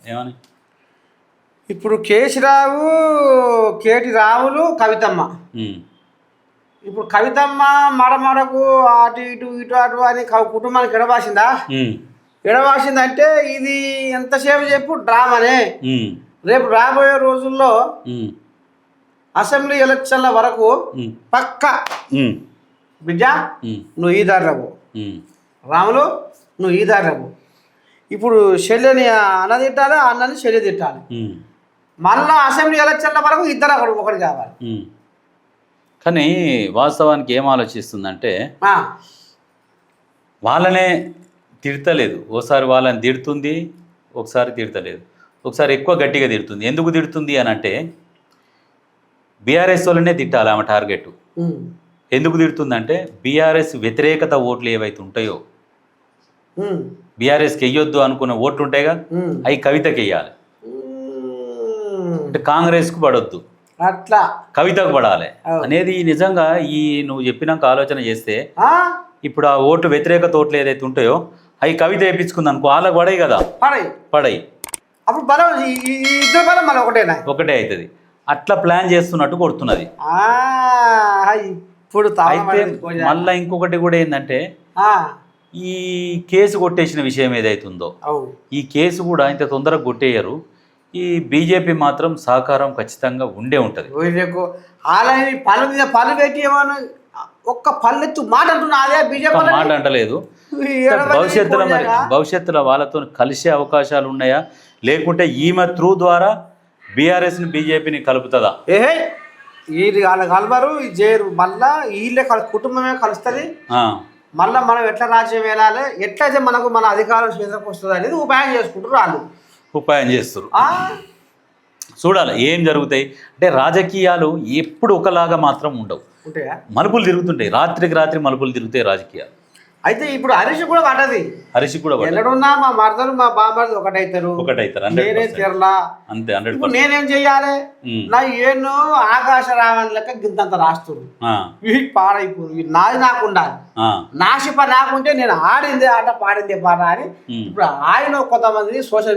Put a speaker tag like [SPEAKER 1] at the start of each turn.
[SPEAKER 1] ఏమని?
[SPEAKER 2] ఇప్పుడు కేసీరావు, కేటీ రావులు, కవితమ్మ. ఇప్పుడు కవితమ్మ మడమడకు అటు ఇటు ఇటు అటు అని కుటుంబానికి ఎడబాసిందా? ఎడబాసిందంటే ఇది ఎంతసేపు చెప్పు డ్రామానే. రేపు రాబోయే రోజుల్లో అసెంబ్లీ ఎలక్షన్ల వరకు పక్క బిడ్డ నువ్వు ఈ దారిరావు, రాములు నువ్వు ఈ దారిరావు. ఇప్పుడు చెల్లెని అన్న తిట్టాలి, అన్నని చెల్లె తిట్టాలి. మళ్ళా అసెంబ్లీ ఎలక్షన్ల వరకు ఇద్దరు ఒకటి కావాలి.
[SPEAKER 1] కానీ వాస్తవానికి ఏం ఆలోచిస్తుందంటే వాళ్ళనే తిడతలేదు. ఓసారి వాళ్ళని తిడుతుంది, ఒకసారి తిడతలేదు, ఒకసారి ఎక్కువ గట్టిగా తిడుతుంది. ఎందుకు తిడుతుంది అని అంటే బీఆర్ఎస్ వాళ్ళనే తిట్టాలి ఆమె టార్గెట్. ఎందుకు తిడుతుందంటే బీఆర్ఎస్ వ్యతిరేకత ఓట్లు ఏవైతే ఉంటాయో, బీఆర్ఎస్కి వెయ్యొద్దు అనుకున్న ఓట్లు ఉంటాయిగా, అవి కవితకి వెయ్యాలి. అంటే కాంగ్రెస్కు పడొద్దు,
[SPEAKER 2] అట్లా
[SPEAKER 1] కవితకు పడాలి అనేది నిజంగా ఈ నువ్వు చెప్పినాక ఆలోచన చేస్తే ఇప్పుడు ఆ ఓటు వ్యతిరేకత ఓట్లు ఏదైతే ఉంటాయో అవి కవిత వేయించుకుంది అనుకో, వాళ్ళకి పడాయి కదా, పడాయి.
[SPEAKER 2] అప్పుడు బలం ఇద్దరు బలం మళ్ళీ ఒకటే
[SPEAKER 1] అవుతుంది. అట్లా ప్లాన్ చేస్తున్నట్టు కొడుతున్నది.
[SPEAKER 2] ఇప్పుడు
[SPEAKER 1] అయితే మళ్ళీ ఇంకొకటి కూడా ఏంటంటే ఈ కేసు కొట్టేసిన విషయం ఏదైతుందో, ఈ కేసు కూడా ఇంత తొందరగా కొట్టేయరు. ఈ బీజేపీ మాత్రం సహకారం ఖచ్చితంగా ఉండే ఉంటుంది.
[SPEAKER 2] పళ్ళు మీద పళ్ళు పెట్టి ఏమన్నా ఒక్క పల్లెత్తు మాట అంటున్నా, అదే బీజేపీ
[SPEAKER 1] మాట అంటలేదు. భవిష్యత్తులో వాళ్ళతో కలిసే అవకాశాలు ఉన్నాయా, లేకుంటే ఈమె త్రూ ద్వారా బీఆర్ఎస్ని బీజేపీని కలుపుతుందా?
[SPEAKER 2] వీళ్ళు వాళ్ళ కలవరు, చేయరు. మళ్ళా వీళ్ళే కుటుంబమే కలుస్తుంది. మళ్ళీ మనం ఎట్లా రాజ్యం వెళ్ళాలి, ఎట్లయితే మనకు మన అధికారం చేతికి వస్తుంది అనేది ఉపాయం చేసుకుంటారు. వాళ్ళు
[SPEAKER 1] ఉపాయం చేస్తారు. చూడాలి ఏం జరుగుతాయి. అంటే రాజకీయాలు ఎప్పుడు ఒకలాగా మాత్రం ఉండవు, మలుపులు తిరుగుతుంటాయి. రాత్రికి రాత్రి మలుపులు తిరుగుతాయి రాజకీయాలు.
[SPEAKER 2] అయితే ఇప్పుడు హరీష్ కూడా పడ్డది.
[SPEAKER 1] హరీష్ కూడా
[SPEAKER 2] ఎక్కడున్నా మా మరదలు మా బామ్మది ఒకటైతారు. నేనే తీరలా
[SPEAKER 1] అంతే.
[SPEAKER 2] ఇప్పుడు నేనేం చెయ్యాలి? నా ఏను ఆకాశ రావణ్ లెక్క గింతంత రాస్తున్నారు. వీటి పాడైపోయి నాది నాకు ఉండాలి, నాశిప నాకుంటే నేను ఆడిందే ఆట పాడిందే పాట అని ఇప్పుడు ఆయన కొంతమంది సోషల్